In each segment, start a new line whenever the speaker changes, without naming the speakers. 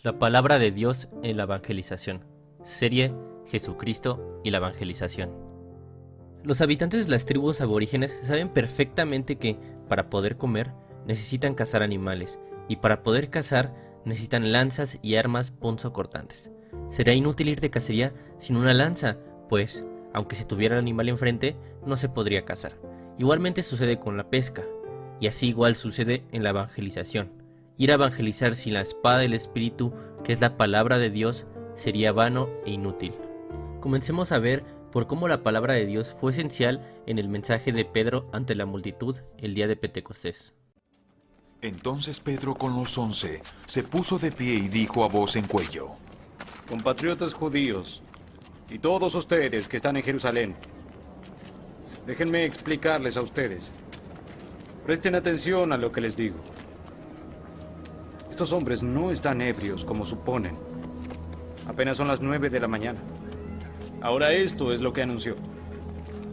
La palabra de Dios en la evangelización. Serie Jesucristo y la evangelización. Los habitantes de las tribus aborígenes saben perfectamente que, para poder comer, necesitan cazar animales, y para poder cazar, necesitan lanzas y armas punzocortantes. Sería inútil ir de cacería sin una lanza, pues, aunque se tuviera el animal enfrente, no se podría cazar. Igualmente sucede con la pesca, y así igual sucede en la evangelización. Ir a evangelizar sin la espada del Espíritu, que es la palabra de Dios, sería vano e inútil. Comencemos a ver por cómo la palabra de Dios fue esencial en el mensaje de Pedro ante la multitud el día de Pentecostés.
Entonces Pedro con los 11 se puso de pie y dijo a voz en cuello:
Compatriotas judíos, y todos ustedes que están en Jerusalén, déjenme explicarles a ustedes. Presten atención a lo que les digo. Estos hombres no están ebrios como suponen. Apenas son las 9 de la mañana. Ahora esto es lo que anunció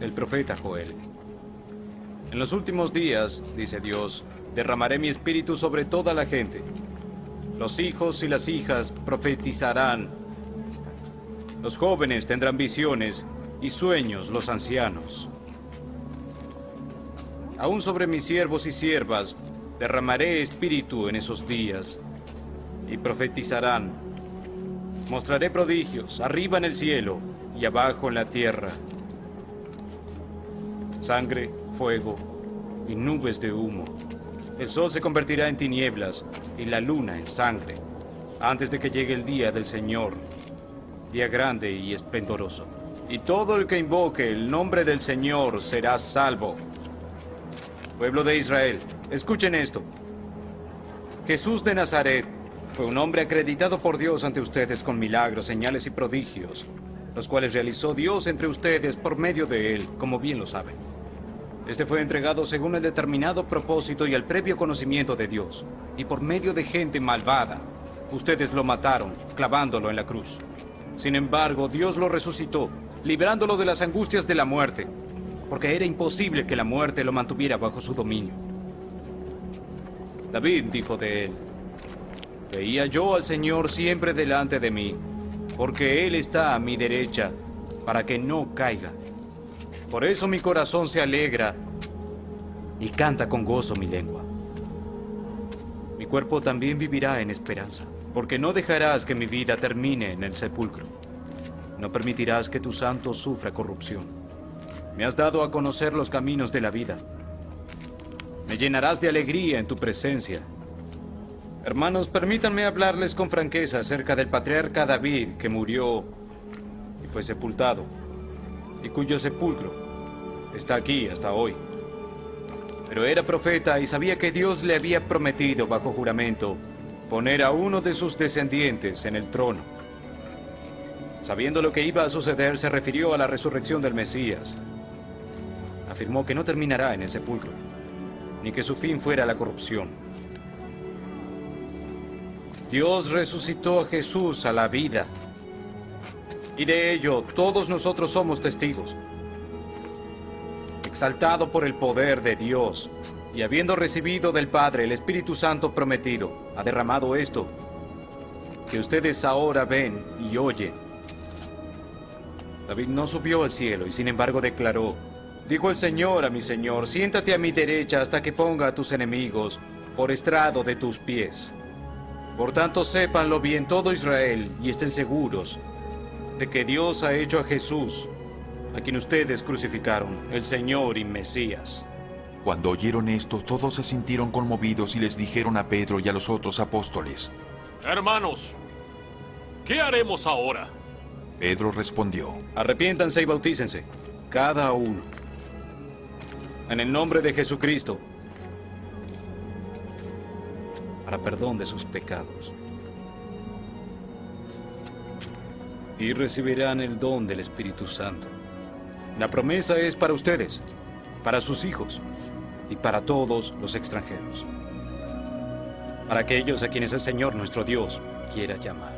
el profeta Joel. En los últimos días, dice Dios, derramaré mi espíritu sobre toda la gente. Los hijos y las hijas profetizarán. Los jóvenes tendrán visiones y sueños los ancianos. Aún sobre mis siervos y siervas derramaré espíritu en esos días y profetizarán. Mostraré prodigios arriba en el cielo y abajo en la tierra. Sangre, fuego y nubes de humo. El sol se convertirá en tinieblas y la luna en sangre, antes de que llegue el día del Señor, día grande y esplendoroso. Y todo el que invoque el nombre del Señor será salvo. Pueblo de Israel, escuchen esto. Jesús de Nazaret fue un hombre acreditado por Dios ante ustedes con milagros, señales y prodigios, los cuales realizó Dios entre ustedes por medio de él, como bien lo saben. Este fue entregado según el determinado propósito y el previo conocimiento de Dios, y por medio de gente malvada. Ustedes lo mataron, clavándolo en la cruz. Sin embargo, Dios lo resucitó, librándolo de las angustias de la muerte, porque era imposible que la muerte lo mantuviera bajo su dominio. David dijo de él: veía yo al Señor siempre delante de mí, porque Él está a mi derecha, para que no caiga. Por eso mi corazón se alegra y canta con gozo mi lengua. Mi cuerpo también vivirá en esperanza, porque no dejarás que mi vida termine en el sepulcro. No permitirás que tu santo sufra corrupción. Me has dado a conocer los caminos de la vida. Me llenarás de alegría en tu presencia. Hermanos, permítanme hablarles con franqueza acerca del patriarca David, que murió y fue sepultado, y cuyo sepulcro está aquí hasta hoy. Pero era profeta y sabía que Dios le había prometido bajo juramento poner a uno de sus descendientes en el trono. Sabiendo lo que iba a suceder, se refirió a la resurrección del Mesías. Afirmó que no terminará en el sepulcro, ni que su fin fuera la corrupción. Dios resucitó a Jesús a la vida, y de ello todos nosotros somos testigos. Exaltado por el poder de Dios, y habiendo recibido del Padre el Espíritu Santo prometido, ha derramado esto, que ustedes ahora ven y oyen. David no subió al cielo y sin embargo declaró: dijo el Señor a mi Señor, siéntate a mi derecha hasta que ponga a tus enemigos por estrado de tus pies. Por tanto, sépanlo bien todo Israel y estén seguros de que Dios ha hecho a Jesús, a quien ustedes crucificaron, el Señor y Mesías.
Cuando oyeron esto, todos se sintieron conmovidos y les dijeron a Pedro y a los otros apóstoles:
Hermanos, ¿qué haremos ahora?
Pedro respondió:
Arrepiéntanse y bautícense, cada uno, en el nombre de Jesucristo, para perdón de sus pecados. Y recibirán el don del Espíritu Santo. La promesa es para ustedes, para sus hijos y para todos los extranjeros, para aquellos a quienes el Señor nuestro Dios quiera llamar.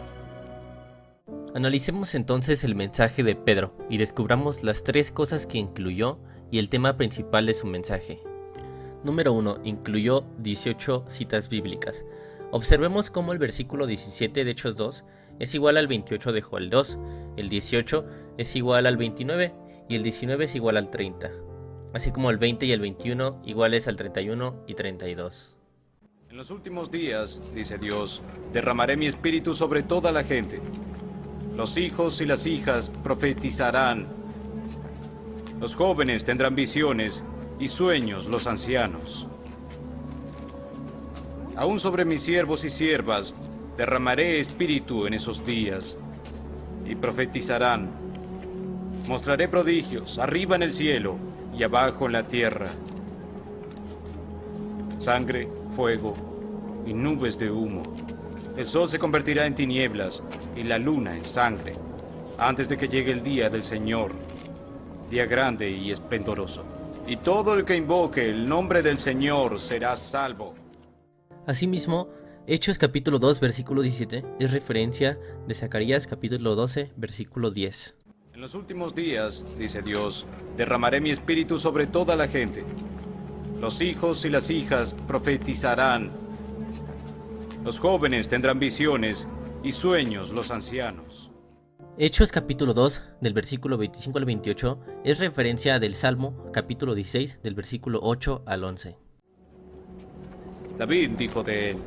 Analicemos entonces el mensaje de Pedro y descubramos las 3 cosas que incluyó y el tema principal de su mensaje. Número 1. Incluyó 18 citas bíblicas. Observemos cómo el versículo 17 de Hechos 2 es igual al 28 de Joel 2, el 18 es igual al 29 y el 19 es igual al 30, así como el 20 y el 21 iguales al 31 y 32.
En los últimos días, dice Dios, derramaré mi espíritu sobre toda la gente. Los hijos y las hijas profetizarán. Los jóvenes tendrán visiones y sueños los ancianos. Aún sobre mis siervos y siervas derramaré espíritu en esos días, y profetizarán. Mostraré prodigios arriba en el cielo y abajo en la tierra. Sangre, fuego y nubes de humo. El sol se convertirá en tinieblas y la luna en sangre, antes de que llegue el día del Señor, día grande y esplendoroso. Y todo el que invoque el nombre del Señor será salvo.
Asimismo, Hechos capítulo 2 versículo 17 es referencia de Zacarías capítulo 12 versículo 10.
En los últimos días, dice Dios, derramaré mi espíritu sobre toda la gente. Los hijos y las hijas profetizarán. Los jóvenes tendrán visiones y sueños los ancianos.
Hechos capítulo 2 del versículo 25 al 28 es referencia del Salmo capítulo 16 del versículo 8 al 11.
David dijo de él: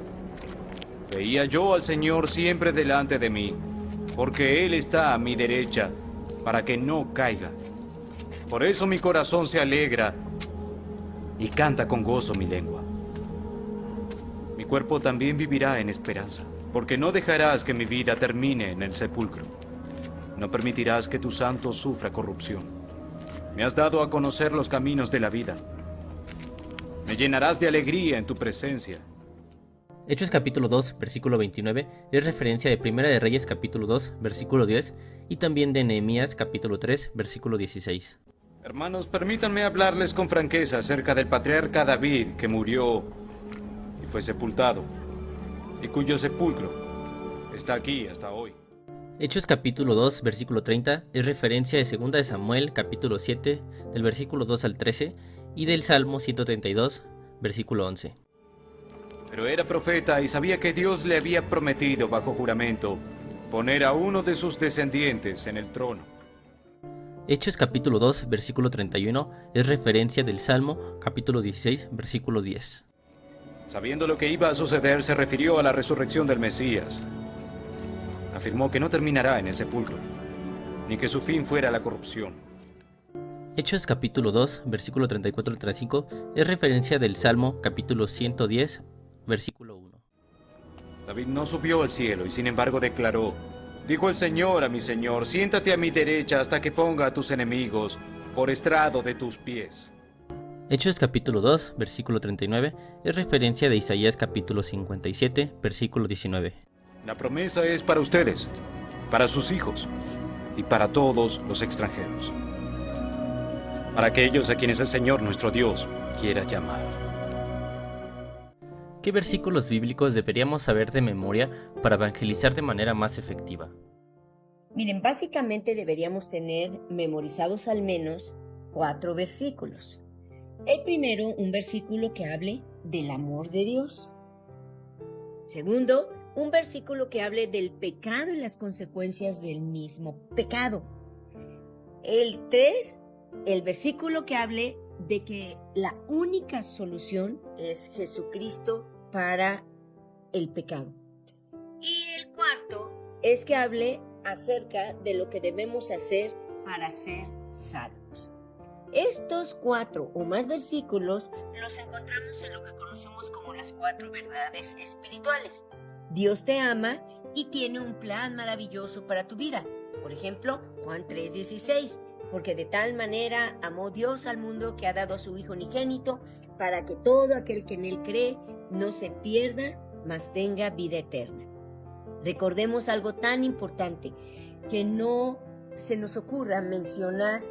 veía yo al Señor siempre delante de mí, porque Él está a mi derecha, para que no caiga. Por eso mi corazón se alegra y canta con gozo mi lengua. Mi cuerpo también vivirá en esperanza, porque no dejarás que mi vida termine en el sepulcro. No permitirás que tu santo sufra corrupción. Me has dado a conocer los caminos de la vida. Me llenarás de alegría en tu presencia.
Hechos capítulo 2 versículo 29 es referencia de Primera de Reyes capítulo 2 versículo 10 y también de Nehemías capítulo 3 versículo 16.
Hermanos, permítanme hablarles con franqueza acerca del patriarca David, que murió y fue sepultado, y cuyo sepulcro está aquí hasta hoy.
Hechos capítulo 2 versículo 30 es referencia de 2 de Samuel capítulo 7 del versículo 2 al 13 y del Salmo 132 versículo 11.
Pero era profeta y sabía que Dios le había prometido bajo juramento poner a uno de sus descendientes en el trono.
Hechos capítulo 2 versículo 31 es referencia del Salmo capítulo 16 versículo 10.
Sabiendo lo que iba a suceder, se refirió a la resurrección del Mesías. Afirmó que no terminará en el sepulcro, ni que su fin fuera la corrupción.
Hechos capítulo 2 versículo 34 al 35 es referencia del Salmo capítulo 110 versículo 1.
David no subió al cielo y sin embargo declaró: dijo el Señor a mi Señor, siéntate a mi derecha hasta que ponga a tus enemigos por estrado de tus pies.
Hechos capítulo 2 versículo 39 es referencia de Isaías capítulo 57 versículo 19.
La promesa es para ustedes, para sus hijos y para todos los extranjeros, para aquellos a quienes el Señor nuestro Dios quiera llamar.
¿Qué versículos bíblicos deberíamos saber de memoria para evangelizar de manera más efectiva?
Miren, básicamente deberíamos tener memorizados al menos 4 versículos. El primero, un versículo que hable del amor de Dios. Segundo, un versículo que hable del pecado y las consecuencias del mismo pecado. El 3, el versículo que hable de que la única solución es Jesucristo para el pecado. Y el cuarto es que hable acerca de lo que debemos hacer para ser salvos. Estos 4 o más versículos los encontramos en lo que conocemos como las 4 verdades espirituales. Dios te ama y tiene un plan maravilloso para tu vida. Por ejemplo, Juan 3:16. Porque de tal manera amó Dios al mundo que ha dado a su Hijo unigénito, para que todo aquel que en él cree no se pierda, mas tenga vida eterna. Recordemos algo tan importante, que no se nos ocurra mencionar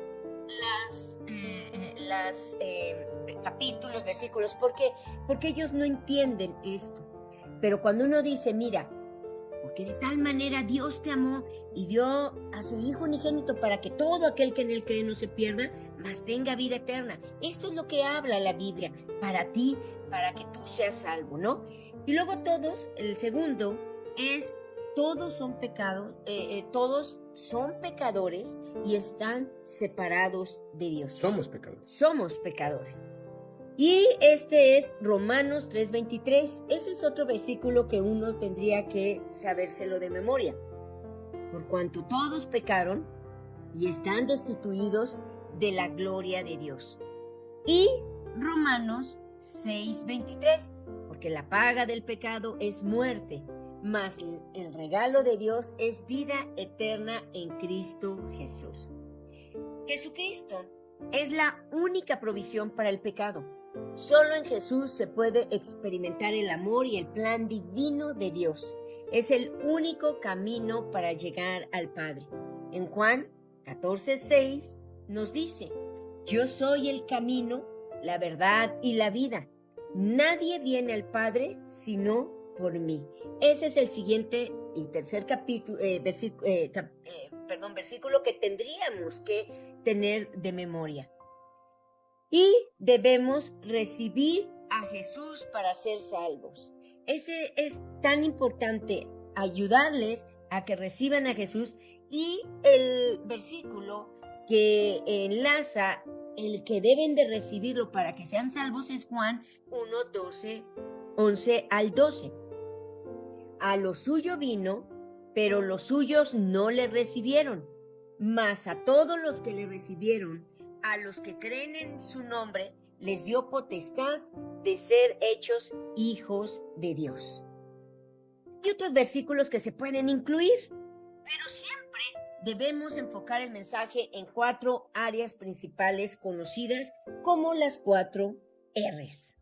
las capítulos, versículos. ¿Por qué? Porque ellos no entienden esto. Pero cuando uno dice, mira, Porque de tal manera Dios te amó y dio a su Hijo unigénito para que todo aquel que en él cree no se pierda, mas tenga vida eterna. Esto es lo que habla la Biblia para ti, para que tú seas salvo, ¿no? Y luego todos, el segundo es, todos son pecados, todos son pecadores y están separados de Dios.
Somos pecadores.
Somos pecadores. Y este es Romanos 3:23. Ese es otro versículo que uno tendría que sabérselo de memoria. Por cuanto todos pecaron y están destituidos de la gloria de Dios. Y Romanos 6:23. Porque la paga del pecado es muerte, mas el regalo de Dios es vida eterna en Cristo Jesús. Jesucristo es la única provisión para el pecado. Solo en Jesús se puede experimentar el amor y el plan divino de Dios. Es el único camino para llegar al Padre. En Juan 14:6 nos dice: yo soy el camino, la verdad y la vida. Nadie viene al Padre sino por mí. Ese es el siguiente y tercer versículo que tendríamos que tener de memoria. Y debemos recibir a Jesús para ser salvos. Ese es tan importante, ayudarles a que reciban a Jesús. Y el versículo que enlaza el que deben de recibirlo para que sean salvos es Juan 11 al 12. A lo suyo vino, pero los suyos no le recibieron. Mas a todos los que le recibieron, a los que creen en su nombre, les dio potestad de ser hechos hijos de Dios. Hay otros versículos que se pueden incluir, pero siempre debemos enfocar el mensaje en 4 áreas principales conocidas como las 4 R's.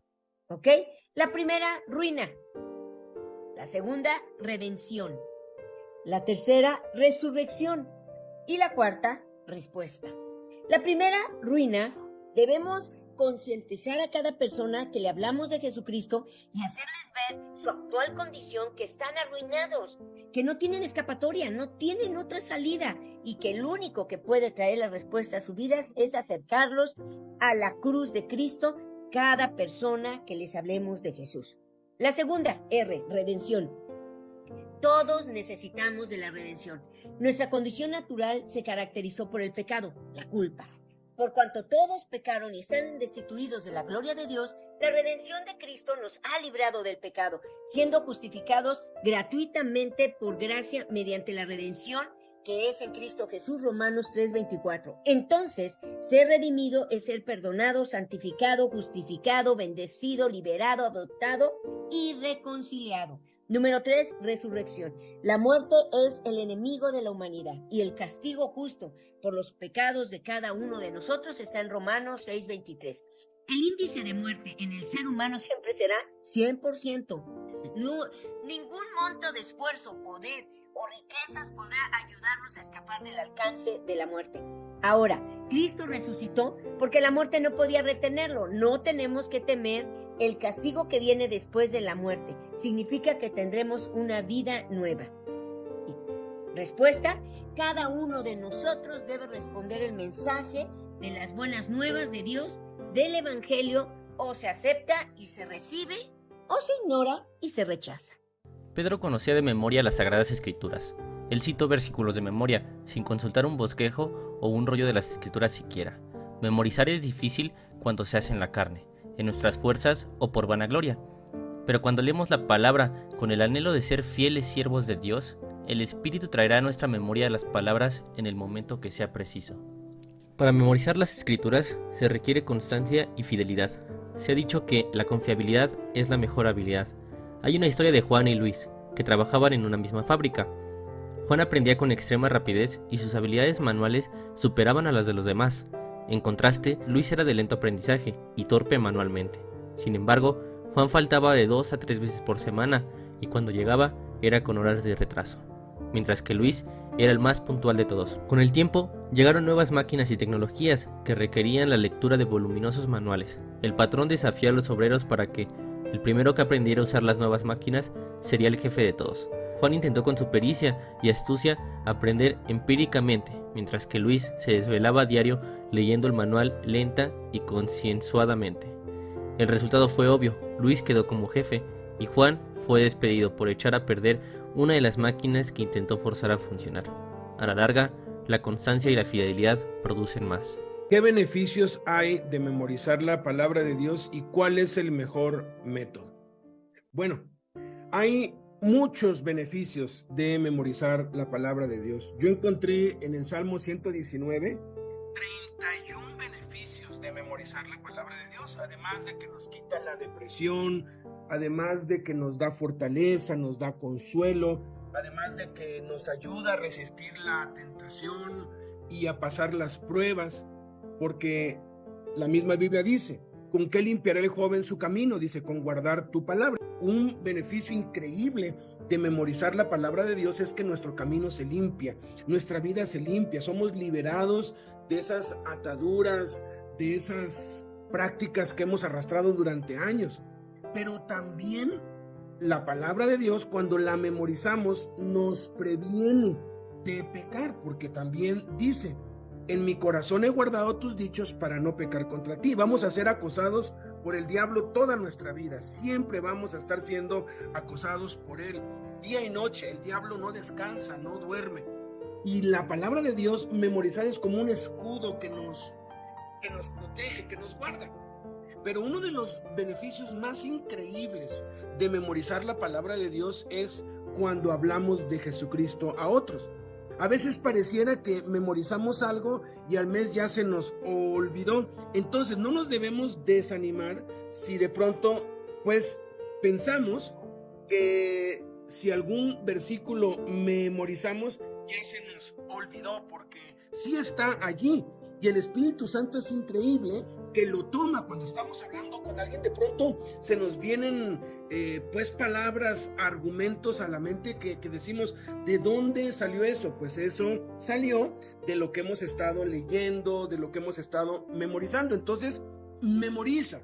¿Ok? La primera, ruina. La segunda, redención. La tercera, resurrección. Y la cuarta, respuesta. La primera, ruina. Debemos concientizar a cada persona que le hablamos de Jesucristo y hacerles ver su actual condición, que están arruinados, que no tienen escapatoria, no tienen otra salida y que el único que puede traer la respuesta a sus vidas es acercarlos a la cruz de Cristo, cada persona que les hablemos de Jesús. La segunda, R, redención. Todos necesitamos de la redención. Nuestra condición natural se caracterizó por el pecado, la culpa. Por cuanto todos pecaron y están destituidos de la gloria de Dios, la redención de Cristo nos ha librado del pecado, siendo justificados gratuitamente por gracia mediante la redención que es en Cristo Jesús, Romanos 3:24. Entonces, ser redimido es ser perdonado, santificado, justificado, bendecido, liberado, adoptado y reconciliado. Número 3, resurrección. La muerte es el enemigo de la humanidad y el castigo justo por los pecados de cada uno de nosotros está en Romanos 6:23. El índice de muerte en el ser humano siempre será 100%. No, ningún monto de esfuerzo, poder o riquezas podrá ayudarnos a escapar del alcance de la muerte. Ahora, Cristo resucitó porque la muerte no podía retenerlo. No tenemos que temer el castigo que viene después de la muerte. Significa que tendremos una vida nueva. Respuesta: cada uno de nosotros debe responder el mensaje de las buenas nuevas de Dios, del Evangelio, o se acepta y se recibe, o se ignora y se rechaza.
Pedro conocía de memoria las Sagradas Escrituras. Él citó versículos de memoria, sin consultar un bosquejo o un rollo de las Escrituras siquiera. Memorizar es difícil cuando se hace en la carne, en nuestras fuerzas o por vanagloria. Pero cuando leemos la palabra con el anhelo de ser fieles siervos de Dios, el Espíritu traerá a nuestra memoria las palabras en el momento que sea preciso. Para memorizar las Escrituras se requiere constancia y fidelidad. Se ha dicho que la confiabilidad es la mejor habilidad. Hay una historia de Juan y Luis, que trabajaban en una misma fábrica. Juan aprendía con extrema rapidez y sus habilidades manuales superaban a las de los demás. En contraste, Luis era de lento aprendizaje y torpe manualmente. Sin embargo, Juan faltaba de 2 a 3 veces por semana y cuando llegaba era con horas de retraso, mientras que Luis era el más puntual de todos. Con el tiempo, llegaron nuevas máquinas y tecnologías que requerían la lectura de voluminosos manuales. El patrón desafió a los obreros para que el primero que aprendiera a usar las nuevas máquinas sería el jefe de todos. Juan intentó con su pericia y astucia aprender empíricamente, mientras que Luis se desvelaba a diario leyendo el manual lenta y concienzuadamente. El resultado fue obvio: Luis quedó como jefe y Juan fue despedido por echar a perder una de las máquinas que intentó forzar a funcionar. A la larga, la constancia y la fidelidad producen más.
¿Qué beneficios hay de memorizar la palabra de Dios y cuál es el mejor método? Bueno, hay muchos beneficios de memorizar la palabra de Dios. Yo encontré en el Salmo 119 31 beneficios de memorizar la palabra de Dios, además de que nos quita la depresión, además de que nos da fortaleza, nos da consuelo, además de que nos ayuda a resistir la tentación y a pasar las pruebas, porque la misma Biblia dice: ¿con qué limpiará el joven su camino? Dice: con guardar tu palabra. Un beneficio increíble de memorizar la palabra de Dios es que nuestro camino se limpia, nuestra vida se limpia, somos liberados de esas ataduras, de esas prácticas que hemos arrastrado durante años. Pero también la palabra de Dios, cuando la memorizamos, nos previene de pecar, porque también dice: en mi corazón he guardado tus dichos para no pecar contra ti. Vamos a ser acosados por el diablo toda nuestra vida. Siempre vamos a estar siendo acosados por él. Día y noche, el diablo no descansa, no duerme. Y la palabra de Dios memorizada es como un escudo que nos protege, que nos guarda. Pero uno de los beneficios más increíbles de memorizar la palabra de Dios es cuando hablamos de Jesucristo a otros. A veces pareciera que memorizamos algo y al mes ya se nos olvidó. Entonces no nos debemos desanimar si de pronto pues pensamos que si algún versículo memorizamos ya se nos olvidó, porque sí está allí. Y el Espíritu Santo es increíble que lo toma cuando estamos hablando con alguien. De pronto se nos vienen pues palabras, argumentos a la mente que decimos: ¿de dónde salió eso? Pues eso salió de lo que hemos estado leyendo, de lo que hemos estado memorizando. Entonces, memoriza.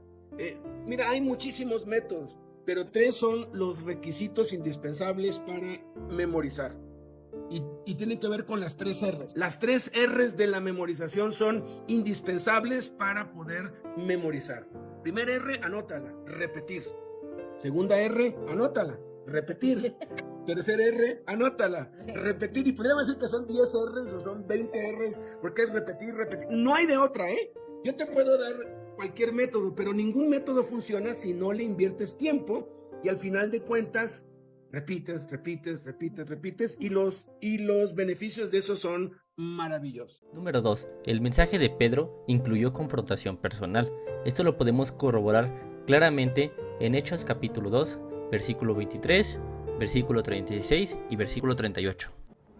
Mira, hay muchísimos métodos, pero 3 son los requisitos indispensables para memorizar. Y tienen que ver con las 3 R's. Las 3 R's de la memorización son indispensables para poder memorizar. Primera R, anótala: repetir. Segunda R, anótala: repetir. Tercera R, anótala: repetir. Y podríamos decir que son 10 R's o son 20 R's, porque es repetir, repetir. No hay de otra, Yo te puedo dar cualquier método, pero ningún método funciona si no le inviertes tiempo, y al final de cuentas repites, y los beneficios de eso son maravillosos.
Número 2. El mensaje de Pedro incluyó confrontación personal. Esto lo podemos corroborar claramente en Hechos capítulo 2, versículo 23, versículo 36 y versículo 38.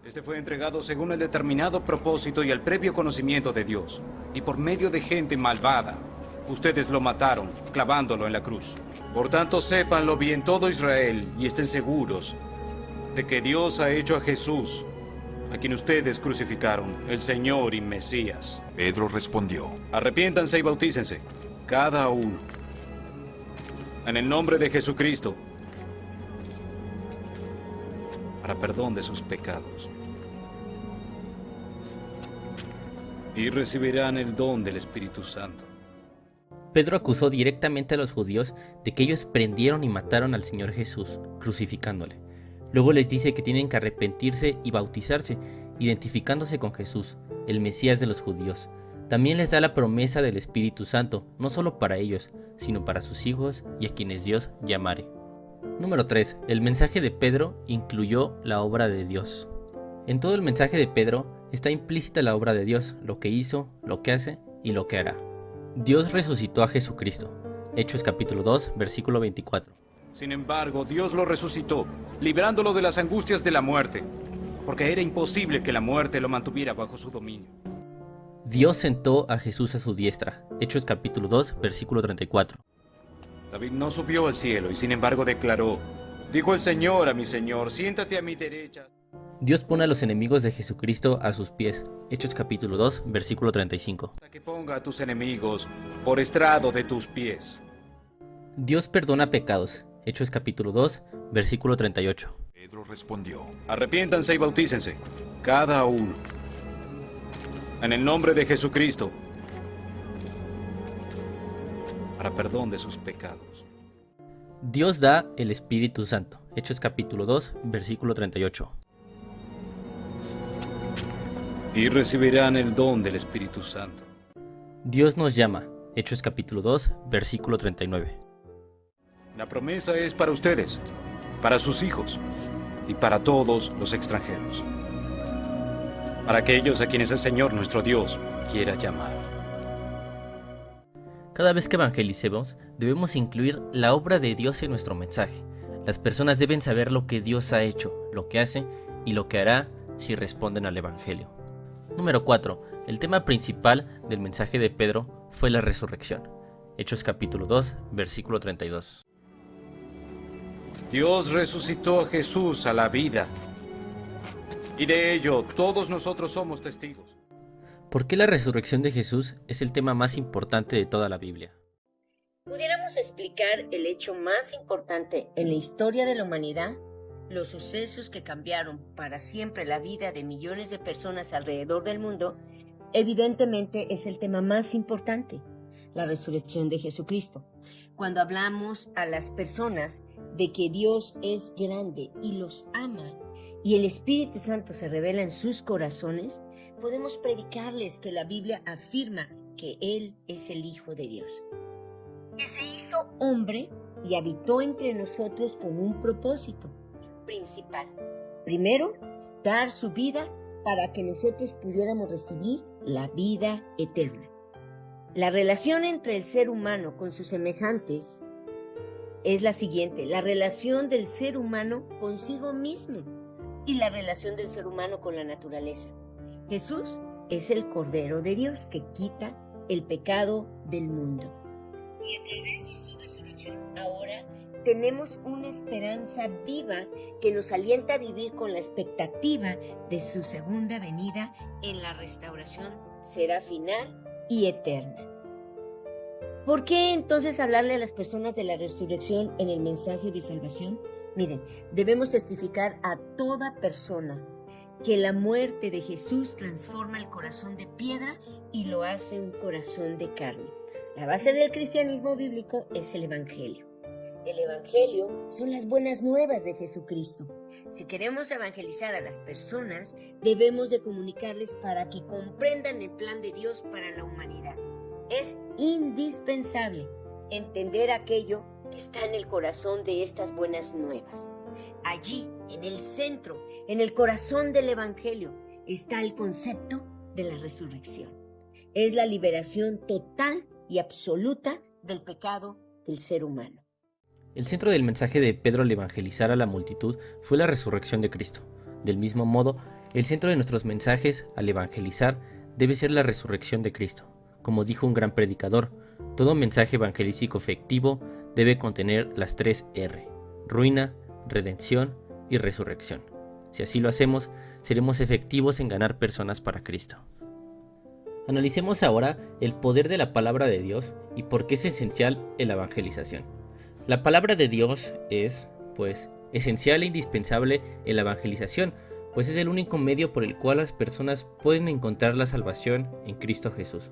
Este fue entregado según el determinado propósito y el previo conocimiento de Dios, y por medio de gente malvada. Ustedes lo mataron, clavándolo en la cruz. Por tanto, sépanlo bien todo Israel y estén seguros de que Dios ha hecho a Jesús, a quien ustedes crucificaron, el Señor y Mesías.
Pedro respondió:
Arrepiéntanse y bautícense, cada uno, en el nombre de Jesucristo, para perdón de sus pecados. Y recibirán el don del Espíritu Santo.
Pedro acusó directamente a los judíos de que ellos prendieron y mataron al Señor Jesús, crucificándole. Luego les dice que tienen que arrepentirse y bautizarse, identificándose con Jesús, el Mesías de los judíos. También les da la promesa del Espíritu Santo, no solo para ellos, sino para sus hijos y a quienes Dios llamare. Número 3. El mensaje de Pedro incluyó la obra de Dios. En todo el mensaje de Pedro está implícita la obra de Dios, lo que hizo, lo que hace y lo que hará. Dios resucitó a Jesucristo. Hechos capítulo 2, versículo 24.
Sin embargo, Dios lo resucitó, librándolo de las angustias de la muerte, porque era imposible que la muerte lo mantuviera bajo su dominio.
Dios sentó a Jesús a su diestra. Hechos capítulo 2, versículo 34.
David no subió al cielo y sin embargo declaró: dijo el Señor a mi Señor, siéntate a mi derecha.
Dios pone a los enemigos de Jesucristo a sus pies. Hechos capítulo 2, versículo 35.
Hasta que ponga a tus enemigos por estrado de tus pies.
Dios perdona pecados. Hechos capítulo 2, versículo 38.
Pedro respondió:
Arrepiéntanse y bautícense, cada uno, en el nombre de Jesucristo, para perdón de sus pecados.
Dios da el Espíritu Santo. Hechos capítulo 2, versículo 38.
Y recibirán el don del Espíritu Santo.
Dios nos llama. Hechos capítulo 2, versículo 39.
La promesa es para ustedes, para sus hijos y para todos los extranjeros, para aquellos a quienes el Señor nuestro Dios quiera llamar.
Cada vez que evangelicemos, debemos incluir la obra de Dios en nuestro mensaje. Las personas deben saber lo que Dios ha hecho, lo que hace y lo que hará si responden al Evangelio. Número 4. El tema principal del mensaje de Pedro fue la resurrección. Hechos capítulo 2, versículo 32.
Dios resucitó a Jesús a la vida, y de ello todos nosotros somos testigos.
¿Por qué la resurrección de Jesús es el tema más importante de toda la Biblia?
Pudiéramos explicar el hecho más importante en la historia de la humanidad, los sucesos que cambiaron para siempre la vida de millones de personas alrededor del mundo. Evidentemente es el tema más importante, la resurrección de Jesucristo. Cuando hablamos a las personas de que Dios es grande y los ama, y el Espíritu Santo se revela en sus corazones, podemos predicarles que la Biblia afirma que Él es el Hijo de Dios, que se hizo hombre y habitó entre nosotros con un propósito principal. Primero, dar su vida para que nosotros pudiéramos recibir la vida eterna. La relación entre el ser humano con sus semejantes es la siguiente: la relación del ser humano consigo mismo y la relación del ser humano con la naturaleza. Jesús es el Cordero de Dios que quita el pecado del mundo. Y a través de su resurrección, ahora tenemos una esperanza viva que nos alienta a vivir con la expectativa de su segunda venida en la restauración será final y eterna. ¿Por qué entonces hablarle a las personas de la resurrección en el mensaje de salvación? Miren, debemos testificar a toda persona que la muerte de Jesús transforma el corazón de piedra y lo hace un corazón de carne. La base del cristianismo bíblico es el Evangelio. El Evangelio son las buenas nuevas de Jesucristo. Si queremos evangelizar a las personas, debemos de comunicarles para que comprendan el plan de Dios para la humanidad. Es indispensable entender aquello que está en el corazón de estas buenas nuevas. Allí, en el centro, en el corazón del Evangelio, está el concepto de la resurrección. Es la liberación total y absoluta del pecado del ser humano.
El centro del mensaje de Pedro al evangelizar a la multitud fue la resurrección de Cristo. Del mismo modo, el centro de nuestros mensajes al evangelizar debe ser la resurrección de Cristo. Como dijo un gran predicador, todo mensaje evangelístico efectivo debe contener las 3 R: ruina, redención y resurrección. Si así lo hacemos, seremos efectivos en ganar personas para Cristo. Analicemos ahora el poder de la palabra de Dios y por qué es esencial en la evangelización. La palabra de Dios es, pues, esencial e indispensable en la evangelización, pues es el único medio por el cual las personas pueden encontrar la salvación en Cristo Jesús.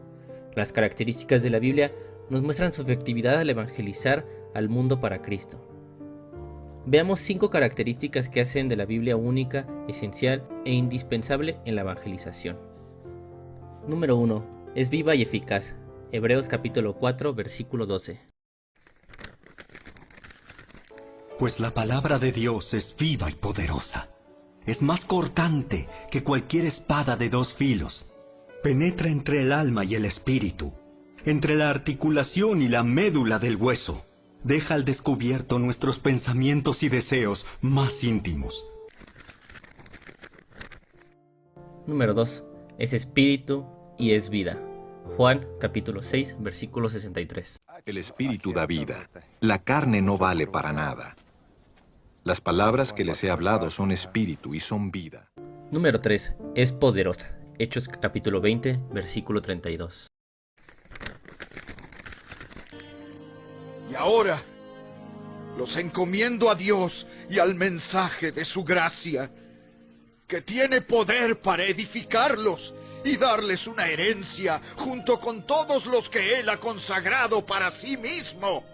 Las características de la Biblia nos muestran su efectividad al evangelizar al mundo para Cristo. Veamos 5 características que hacen de la Biblia única, esencial e indispensable en la evangelización. Número 1. Es viva y eficaz. Hebreos capítulo 4, versículo 12.
Pues la palabra de Dios es viva y poderosa. Es más cortante que cualquier espada de 2 filos. Penetra entre el alma y el espíritu, entre la articulación y la médula del hueso. Deja al descubierto nuestros pensamientos y deseos más íntimos.
Número 2. Es espíritu y es vida. Juan capítulo 6, versículo 63.
El espíritu da vida. La carne no vale para nada. Las palabras que les he hablado son espíritu y son vida.
Número 3. Es poderosa. Hechos capítulo 20, versículo 32.
Y ahora los encomiendo a Dios y al mensaje de su gracia, que tiene poder para edificarlos y darles una herencia junto con todos los que Él ha consagrado para sí mismo.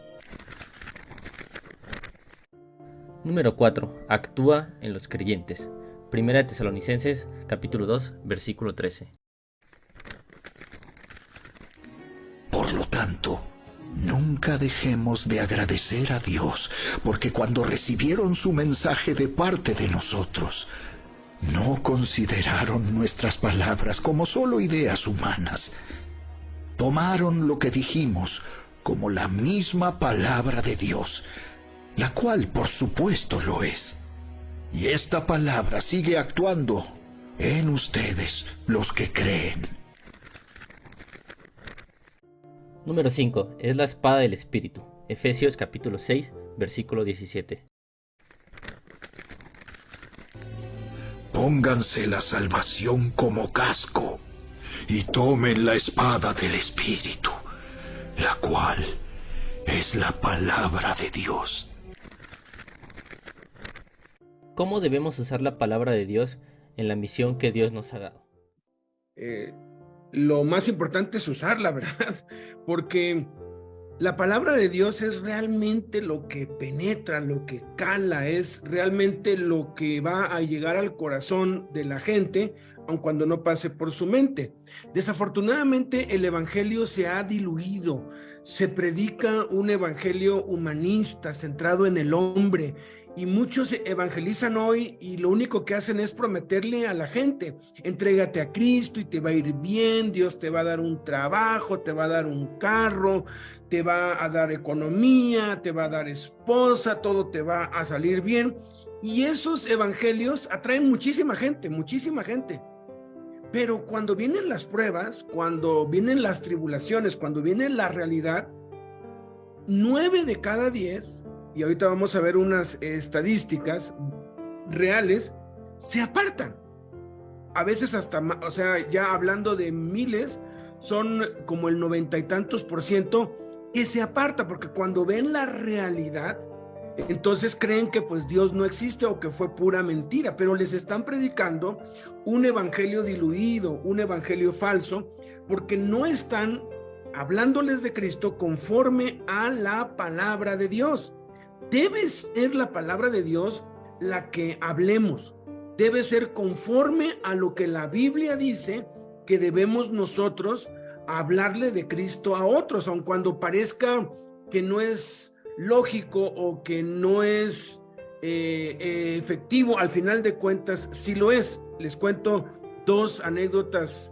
Número 4. Actúa en los creyentes. Primera de Tesalonicenses, capítulo 2, versículo 13.
Por lo tanto, nunca dejemos de agradecer a Dios, porque cuando recibieron su mensaje de parte de nosotros, no consideraron nuestras palabras como solo ideas humanas. Tomaron lo que dijimos como la misma palabra de Dios, la cual por supuesto lo es. Y esta palabra sigue actuando en ustedes, los que creen.
Número 5. Es la espada del Espíritu. Efesios capítulo 6, versículo 17.
Pónganse la salvación como casco y tomen la espada del Espíritu, la cual es la palabra de Dios.
¿Cómo debemos usar la palabra de Dios en la misión que Dios nos ha dado?
Lo más importante es usarla, ¿verdad? Porque la palabra de Dios es realmente lo que penetra, lo que cala, es realmente lo que va a llegar al corazón de la gente, aun cuando no pase por su mente. Desafortunadamente, el evangelio se ha diluido. Se predica un evangelio humanista, centrado en el hombre, y muchos evangelizan hoy y lo único que hacen es prometerle a la gente: entrégate a Cristo y te va a ir bien, Dios te va a dar un trabajo, te va a dar un carro, te va a dar economía, te va a dar esposa, todo te va a salir bien. Y esos evangelios atraen muchísima gente, muchísima gente. Pero cuando vienen las pruebas, cuando vienen las tribulaciones, cuando viene la realidad, 9 de cada 10, y ahorita vamos a ver unas estadísticas reales, se apartan. A veces hasta, o sea, ya hablando de miles, son como el 90 y tantos % que se aparta, porque cuando ven la realidad, entonces creen que pues Dios no existe o que fue pura mentira, pero les están predicando un evangelio diluido, un evangelio falso, porque no están hablándoles de Cristo conforme a la palabra de Dios. Debe ser la palabra de Dios la que hablemos. Debe ser conforme a lo que la Biblia dice que debemos nosotros hablarle de Cristo a otros, aun cuando parezca que no es lógico o que no es efectivo. Al final de cuentas sí lo es. Les cuento 2 anécdotas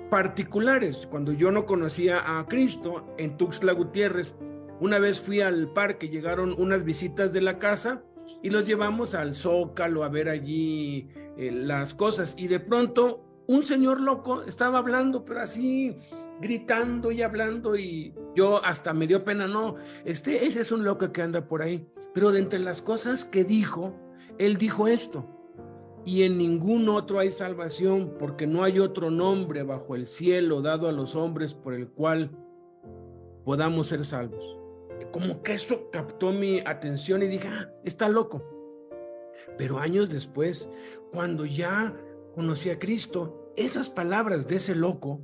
particulares. Cuando yo no conocía a Cristo en Tuxtla Gutiérrez, una vez fui al parque, llegaron unas visitas de la casa y los llevamos al Zócalo a ver allí las cosas, y de pronto un señor loco estaba hablando, pero así gritando y hablando, y yo hasta me dio pena. No, ese es un loco que anda por ahí. Pero de entre las cosas que dijo, él dijo esto: y en ningún otro hay salvación, porque no hay otro nombre bajo el cielo dado a los hombres por el cual podamos ser salvos. Como que eso captó mi atención y dije: está loco. Pero años después, cuando ya conocí a Cristo, esas palabras de ese loco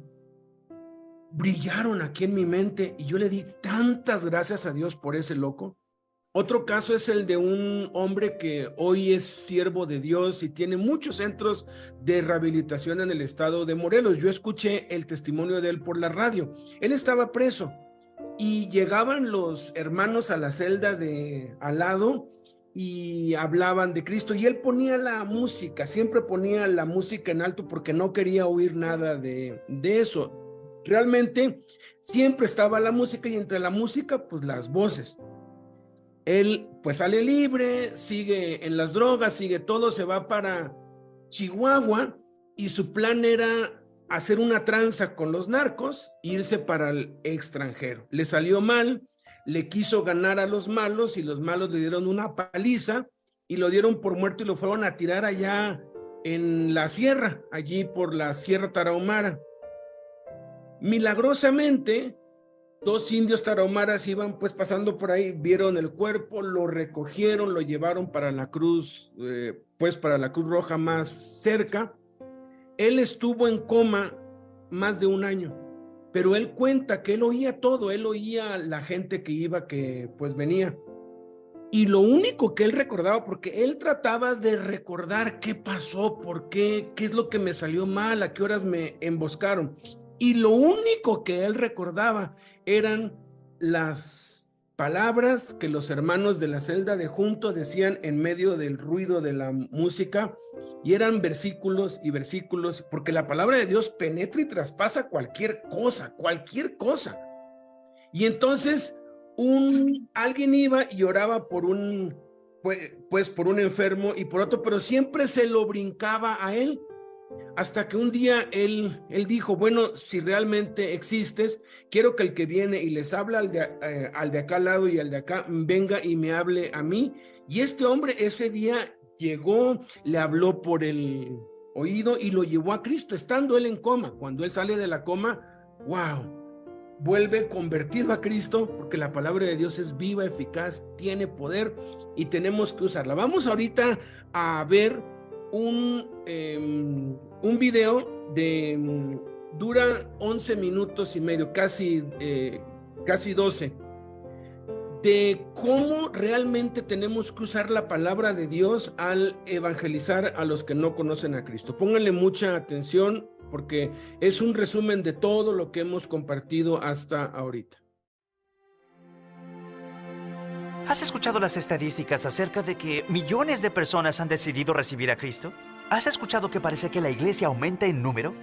brillaron aquí en mi mente y yo le di tantas gracias a Dios por ese loco. Otro caso es el de un hombre que hoy es siervo de Dios y tiene muchos centros de rehabilitación en el estado de Morelos. Yo escuché el testimonio de él por la radio. Él estaba preso y llegaban los hermanos a la celda de al lado y hablaban de Cristo, y él ponía la música, siempre ponía la música en alto porque no quería oír nada de eso. Realmente siempre estaba la música, y entre la música pues las voces. Él pues sale libre, sigue en las drogas, sigue todo, se va para Chihuahua y su plan era hacer una tranza con los narcos, irse para el extranjero. Le salió mal, le quiso ganar a los malos y los malos le dieron una paliza y lo dieron por muerto y lo fueron a tirar allá en la sierra, allí por la Sierra Tarahumara. Milagrosamente, 2 indios tarahumaras iban pues pasando por ahí, vieron el cuerpo, lo recogieron, lo llevaron para la cruz, pues para la Cruz Roja más cerca. Él estuvo en coma más de 1 año, pero él cuenta que él oía todo, él oía la gente que iba, que pues venía. Y lo único que él recordaba, porque él trataba de recordar qué pasó, por qué es lo que me salió mal, a qué horas me emboscaron. Y lo único que él recordaba eran las palabras que los hermanos de la celda de junto decían en medio del ruido de la música, y eran versículos y versículos, porque la palabra de Dios penetra y traspasa cualquier cosa, cualquier cosa. Y entonces alguien iba y oraba por por un enfermo y por otro, pero siempre se lo brincaba a él. Hasta que un día él dijo, bueno, si realmente existes, quiero que el que viene y les habla al de acá al lado y al de acá, venga y me hable a mí. Y este hombre ese día llegó, le habló por el oído y lo llevó a Cristo, estando él en coma. Cuando él sale de la coma, ¡wow!, vuelve convertido a Cristo, porque la palabra de Dios es viva, eficaz, tiene poder y tenemos que usarla. Vamos ahorita a ver un video dura 11 minutos y medio, casi 12, de cómo realmente tenemos que usar la palabra de Dios al evangelizar a los que no conocen a Cristo. Pónganle mucha atención porque es un resumen de todo lo que hemos compartido hasta ahorita.
¿Has escuchado las estadísticas acerca de que millones de personas han decidido recibir a Cristo? ¿Has escuchado que parece que la iglesia aumenta en número?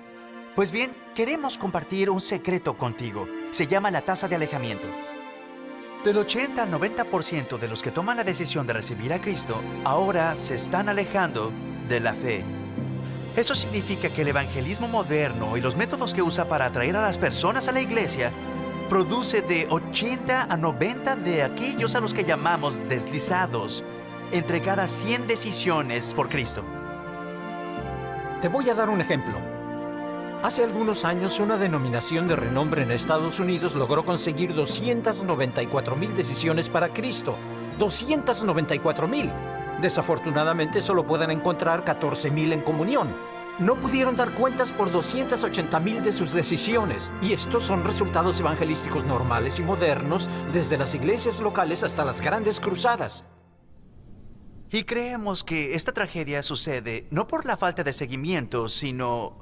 Pues bien, queremos compartir un secreto contigo. Se llama la tasa de alejamiento. Del 80 al 90% de los que toman la decisión de recibir a Cristo ahora se están alejando de la fe. Eso significa que el evangelismo moderno y los métodos que usa para atraer a las personas a la iglesia produce de 80 a 90 de aquellos a los que llamamos deslizados entre cada 100 decisiones por Cristo.
Te voy a dar un ejemplo. Hace algunos años, una denominación de renombre en Estados Unidos logró conseguir 294,000 decisiones para Cristo. 294,000. Desafortunadamente, solo pueden encontrar 14,000 en comunión. No pudieron dar cuentas por 280,000 de sus decisiones. Y estos son resultados evangelísticos normales y modernos, desde las iglesias locales hasta las grandes cruzadas.
Y creemos que esta tragedia sucede no por la falta de seguimiento, sino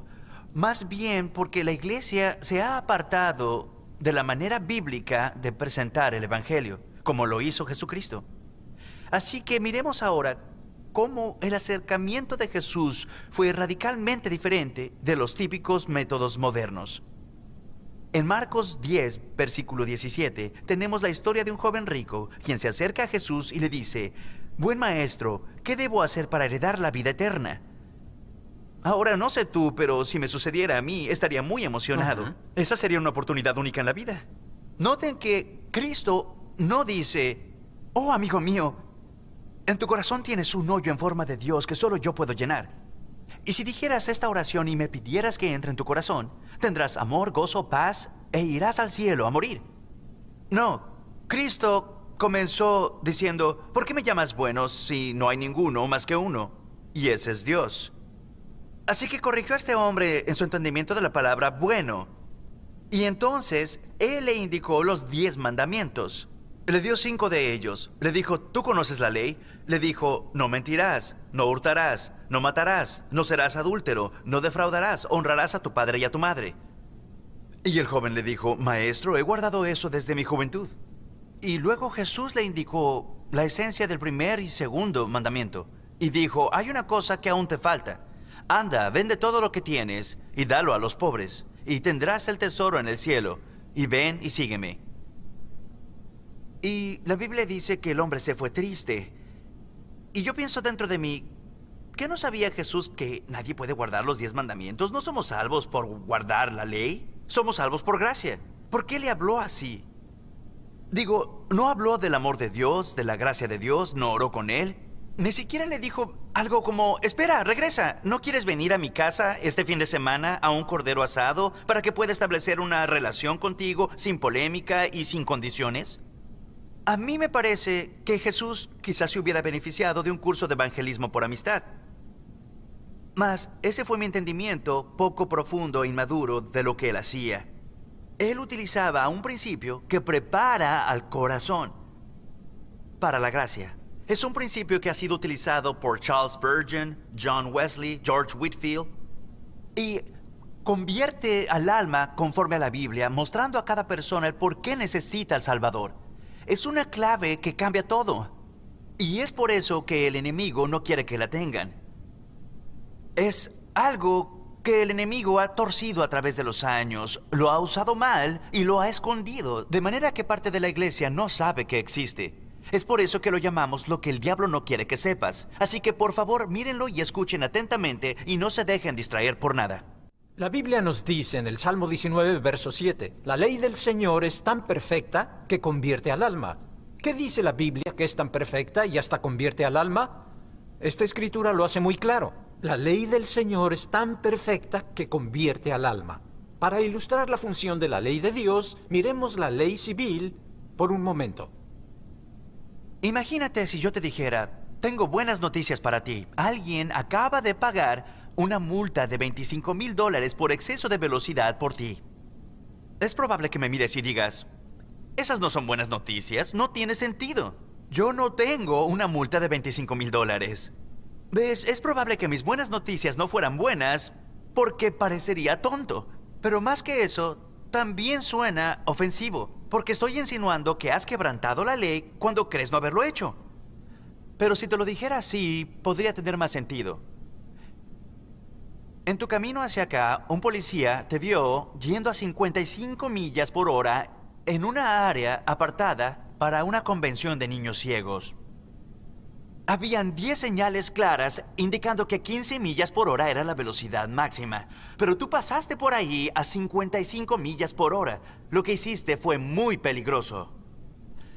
más bien porque la iglesia se ha apartado de la manera bíblica de presentar el evangelio, como lo hizo Jesucristo. Así que miremos ahora cómo el acercamiento de Jesús fue radicalmente diferente de los típicos métodos modernos. En Marcos 10, versículo 17, tenemos la historia de un joven rico quien se acerca a Jesús y le dice: «Buen maestro, ¿qué debo hacer para heredar la vida eterna?». Ahora, no sé tú, pero si me sucediera a mí, estaría muy emocionado. Esa sería una oportunidad única en la vida. Noten que Cristo no dice: «Oh, amigo mío, en tu corazón tienes un hoyo en forma de Dios que solo yo puedo llenar. Y si dijeras esta oración y me pidieras que entre en tu corazón, tendrás amor, gozo, paz e irás al cielo a morir». No, Cristo comenzó diciendo: «¿Por qué me llamas bueno si no hay ninguno más que uno? Y ese es Dios». Así que corrigió a este hombre en su entendimiento de la palabra bueno. Y entonces, él le indicó los 10 mandamientos. Le dio 5 de ellos. Le dijo: «¿Tú conoces la ley?». Le dijo: «No mentirás, no hurtarás, no matarás, no serás adúltero, no defraudarás, honrarás a tu padre y a tu madre». Y el joven le dijo: «Maestro, he guardado eso desde mi juventud». Y luego Jesús le indicó la esencia del primer y segundo mandamiento. Y dijo: «Hay una cosa que aún te falta. Anda, vende todo lo que tienes y dalo a los pobres, y tendrás el tesoro en el cielo. Y ven y sígueme». Y la Biblia dice que el hombre se fue triste. Y yo pienso dentro de mí, ¿qué no sabía Jesús que nadie puede guardar los 10 mandamientos? ¿No somos salvos por guardar la ley? Somos salvos por gracia. ¿Por qué le habló así? Digo, no habló del amor de Dios, de la gracia de Dios, no oró con él. Ni siquiera le dijo: Algo como, espera, regresa. ¿No quieres venir a mi casa este fin de semana a un cordero asado para que pueda establecer una relación contigo sin polémica y sin condiciones? A mí me parece que Jesús quizás se hubiera beneficiado de un curso de evangelismo por amistad. Mas ese fue mi entendimiento poco profundo e inmaduro de lo que él hacía. Él utilizaba un principio que prepara al corazón para la gracia. Es un principio que ha sido utilizado por Charles Spurgeon, John Wesley, George Whitefield, y convierte al alma conforme a la Biblia, mostrando a cada persona el por qué necesita al Salvador. Es una clave que cambia todo. Y es por eso que el enemigo no quiere que la tengan. Es algo que el enemigo ha torcido a través de los años, lo ha usado mal y lo ha escondido, de manera que parte de la iglesia no sabe que existe. Es por eso que lo llamamos lo que el diablo no quiere que sepas. Así que por favor, mírenlo y escuchen atentamente y no se dejen distraer por nada.
La Biblia nos dice en el Salmo 19, verso 7, la ley del Señor es tan perfecta que convierte al alma. ¿Qué dice la Biblia que es tan perfecta y hasta convierte al alma? Esta escritura lo hace muy claro. La ley del Señor es tan perfecta que convierte al alma. Para ilustrar la función de la ley de Dios, miremos la ley civil por un momento.
Imagínate si yo te dijera, tengo buenas noticias para ti. Alguien acaba de pagar una multa de $25,000 por exceso de velocidad por ti. Es probable que me mires y digas, esas no son buenas noticias, no tiene sentido. Yo no tengo una multa de $25,000. ¿Ves? Es probable que mis buenas noticias no fueran buenas porque parecería tonto. Pero más que eso, también suena ofensivo, porque estoy insinuando que has quebrantado la ley cuando crees no haberlo hecho. Pero si te lo dijera así, podría tener más sentido. En tu camino hacia acá, un policía te vio yendo a 55 millas por hora en una área apartada para una convención de niños ciegos. Habían 10 señales claras indicando que 15 millas por hora era la velocidad máxima. Pero tú pasaste por ahí a 55 millas por hora. Lo que hiciste fue muy peligroso.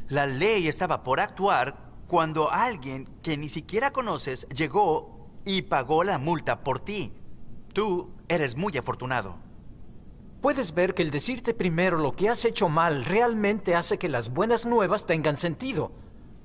La ley estaba por actuar cuando alguien que ni siquiera conoces llegó y pagó la multa por ti. Tú eres muy afortunado.
Puedes ver que el decirte primero lo que has hecho mal realmente hace que las buenas nuevas tengan sentido.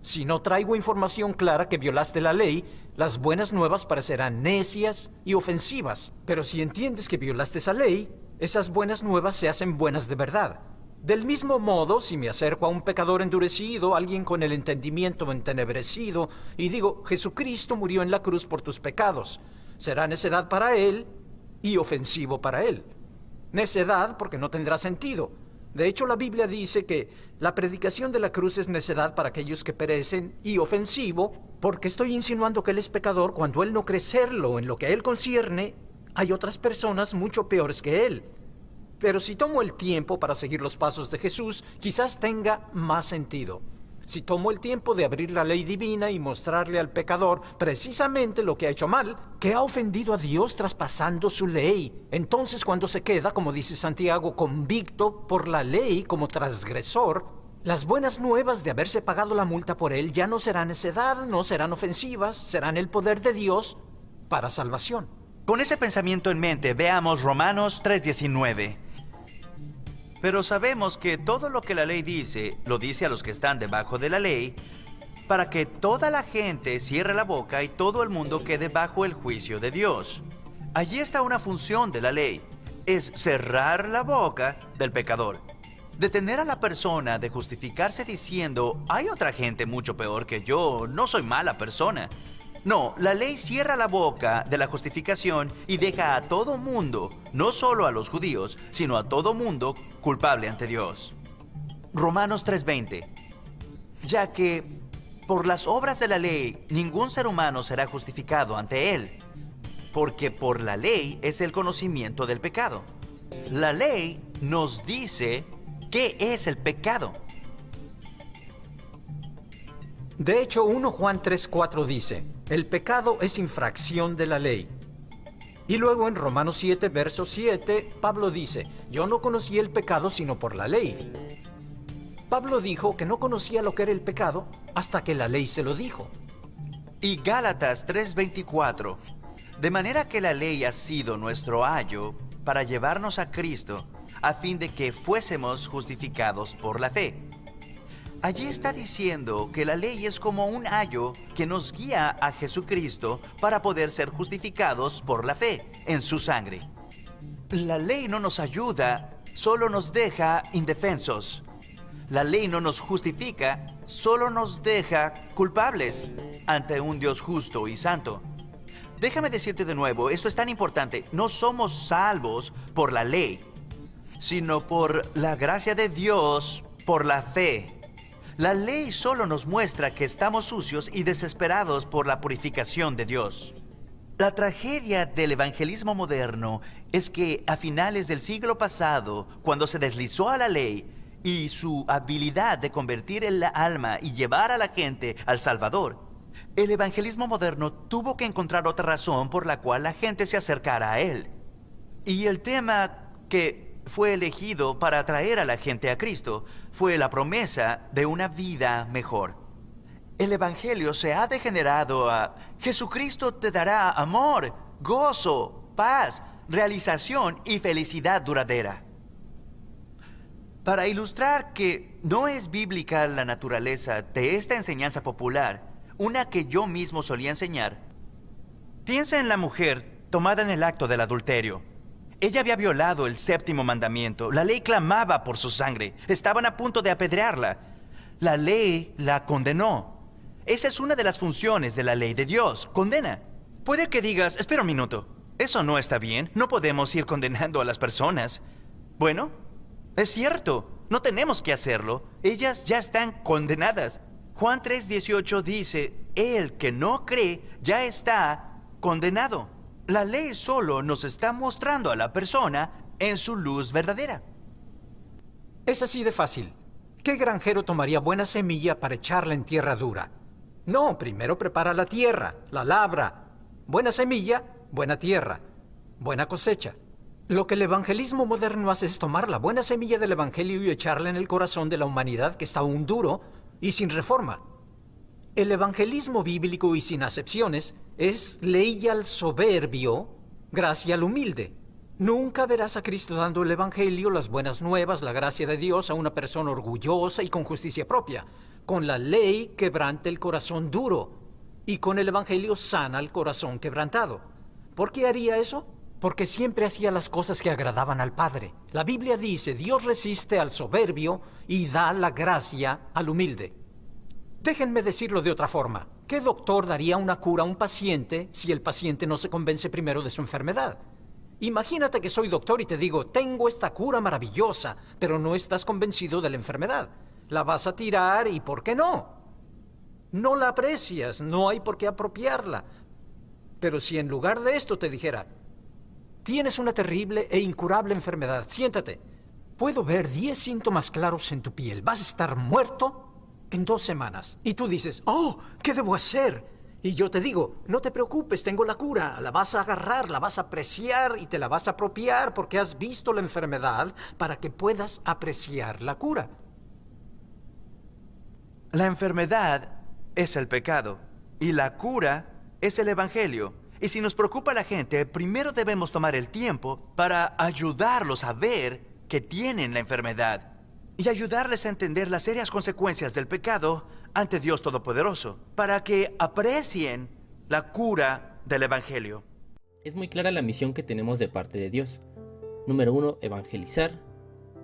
Si no traigo información clara que violaste la ley, las buenas nuevas parecerán necias y ofensivas. Pero si entiendes que violaste esa ley, esas buenas nuevas se hacen buenas de verdad. Del mismo modo, si me acerco a un pecador endurecido, alguien con el entendimiento entenebrecido, y digo, Jesucristo murió en la cruz por tus pecados, será necedad para él y ofensivo para él. Necedad porque no tendrá sentido. De hecho, la Biblia dice que la predicación de la cruz es necedad para aquellos que perecen y ofensivo porque estoy insinuando que él es pecador cuando él no cree serlo. En lo que a él concierne, hay otras personas mucho peores que él. Pero si tomo el tiempo para seguir los pasos de Jesús, quizás tenga más sentido. Si tomo el tiempo de abrir la ley divina y mostrarle al pecador precisamente lo que ha hecho mal, que ha ofendido a Dios traspasando su ley, entonces cuando se queda, como dice Santiago, convicto por la ley como transgresor, las buenas nuevas de haberse pagado la multa por él ya no serán necedad, no serán ofensivas, serán el poder de Dios para salvación.
Con ese pensamiento en mente, veamos Romanos 3:19. Pero sabemos que todo lo que la ley dice, lo dice a los que están debajo de la ley, para que toda la gente cierre la boca y todo el mundo quede bajo el juicio de Dios. Allí está una función de la ley, es cerrar la boca del pecador. Detener a la persona de justificarse diciendo, hay otra gente mucho peor que yo, no soy mala persona. No, la ley cierra la boca de la justificación y deja a todo mundo, no solo a los judíos, sino a todo mundo culpable ante Dios. Romanos 3:20. Ya que por las obras de la ley ningún ser humano será justificado ante él, porque por la ley es el conocimiento del pecado. La ley nos dice qué es el pecado.
De hecho, 1 Juan 3:4 dice, el pecado es infracción de la ley. Y luego en Romanos 7, verso 7, Pablo dice, yo no conocí el pecado sino por la ley. Pablo dijo que no conocía lo que era el pecado hasta que la ley se lo dijo.
y Gálatas 3:24. De manera que la ley ha sido nuestro ayo para llevarnos a Cristo, a fin de que fuésemos justificados por la fe. Allí está diciendo que la ley es como un ayo que nos guía a Jesucristo para poder ser justificados por la fe en su sangre. La ley no nos ayuda, solo nos deja indefensos. La ley no nos justifica, solo nos deja culpables ante un Dios justo y santo. Déjame decirte de nuevo, esto es tan importante, no somos salvos por la ley, sino por la gracia de Dios, por la fe. La ley solo nos muestra que estamos sucios y desesperados por la purificación de Dios. La tragedia del evangelismo moderno es que a finales del siglo pasado, cuando se deslizó a la ley y su habilidad de convertir el alma y llevar a la gente al Salvador, el evangelismo moderno tuvo que encontrar otra razón por la cual la gente se acercara a él. Y el tema que fue elegido para atraer a la gente a Cristo fue la promesa de una vida mejor. El evangelio se ha degenerado a Jesucristo te dará amor, gozo, paz, realización y felicidad duradera. Para ilustrar que no es bíblica la naturaleza de esta enseñanza popular, una que yo mismo solía enseñar, piensa en la mujer tomada en el acto del adulterio. Ella había violado el 7º mandamiento. La ley clamaba por su sangre. Estaban a punto de apedrearla. La ley la condenó. Esa es una de las funciones de la ley de Dios. Condena. Puede que digas, espera un minuto. Eso no está bien. No podemos ir condenando a las personas. Bueno, es cierto. No tenemos que hacerlo. Ellas ya están condenadas. Juan 3:18 dice, el que no cree ya está condenado. La ley solo nos está mostrando a la persona en su luz verdadera.
Es así de fácil. ¿Qué granjero tomaría buena semilla para echarla en tierra dura? No, primero prepara la tierra, la labra. Buena semilla, buena tierra, buena cosecha. Lo que el evangelismo moderno hace es tomar la buena semilla del evangelio y echarla en el corazón de la humanidad que está aún duro y sin reforma. El evangelismo bíblico y sin acepciones es ley al soberbio, gracia al humilde. Nunca verás a Cristo dando el evangelio, las buenas nuevas, la gracia de Dios a una persona orgullosa y con justicia propia. Con la ley quebranta el corazón duro y con el evangelio sana el corazón quebrantado. ¿Por qué haría eso? Porque siempre hacía las cosas que agradaban al Padre. La Biblia dice, Dios resiste al soberbio y da la gracia al humilde. Déjenme decirlo de otra forma. ¿Qué doctor daría una cura a un paciente si el paciente no se convence primero de su enfermedad? Imagínate que soy doctor y te digo, tengo esta cura maravillosa, pero no estás convencido de la enfermedad. La vas a tirar y ¿por qué no? No la aprecias, no hay por qué apropiarla. Pero si en lugar de esto te dijera, tienes una terrible e incurable enfermedad, siéntate. Puedo ver 10 síntomas claros en tu piel. Vas a estar muerto en 2 semanas. Y tú dices, oh, ¿qué debo hacer? Y yo te digo, no te preocupes, tengo la cura. La vas a agarrar, la vas a apreciar y te la vas a apropiar porque has visto la enfermedad para que puedas apreciar la cura.
La enfermedad es el pecado y la cura es el evangelio. Y si nos preocupa la gente, primero debemos tomar el tiempo para ayudarlos a ver que tienen la enfermedad y ayudarles a entender las serias consecuencias del pecado ante Dios Todopoderoso, para que aprecien la cura del evangelio.
Es muy clara la misión que tenemos de parte de Dios. Número 1, evangelizar.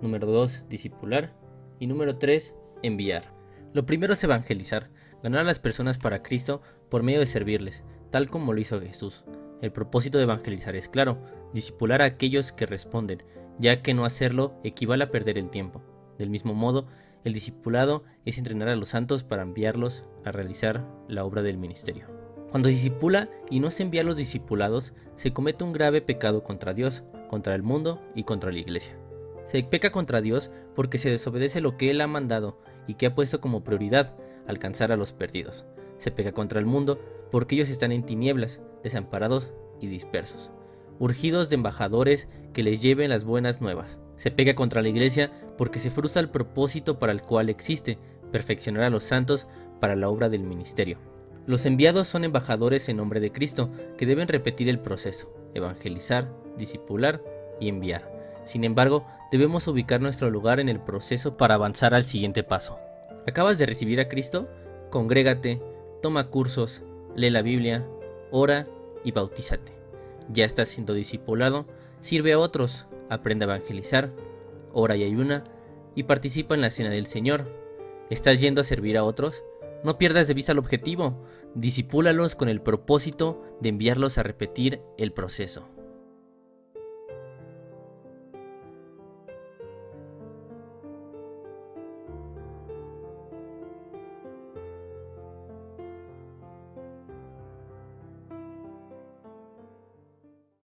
Número 2, discipular. Y número 3, enviar. Lo primero es evangelizar, ganar a las personas para Cristo por medio de servirles, tal como lo hizo Jesús. El propósito de evangelizar es claro, discipular a aquellos que responden, ya que no hacerlo equivale a perder el tiempo. Del mismo modo, el discipulado es entrenar a los santos para enviarlos a realizar la obra del ministerio. Cuando se discipula y no se envía a los discipulados, se comete un grave pecado contra Dios, contra el mundo y contra la iglesia. Se peca contra Dios porque se desobedece lo que Él ha mandado y que ha puesto como prioridad, alcanzar a los perdidos. Se peca contra el mundo porque ellos están en tinieblas, desamparados y dispersos, urgidos de embajadores que les lleven las buenas nuevas. Se peca contra la iglesia porque se frustra el propósito para el cual existe, perfeccionar a los santos para la obra del ministerio. Los enviados son embajadores en nombre de Cristo, que deben repetir el proceso: evangelizar, discipular y enviar. Sin embargo, debemos ubicar nuestro lugar en el proceso para avanzar al siguiente paso. ¿Acabas de recibir a Cristo? Congrégate, toma cursos, lee la Biblia, ora y bautízate. Ya estás siendo discipulado, sirve a otros, aprende a evangelizar, ora y ayuna, y participa en la cena del Señor. ¿Estás yendo a servir a otros? No pierdas de vista el objetivo, discipúlalos con el propósito de enviarlos a repetir el proceso.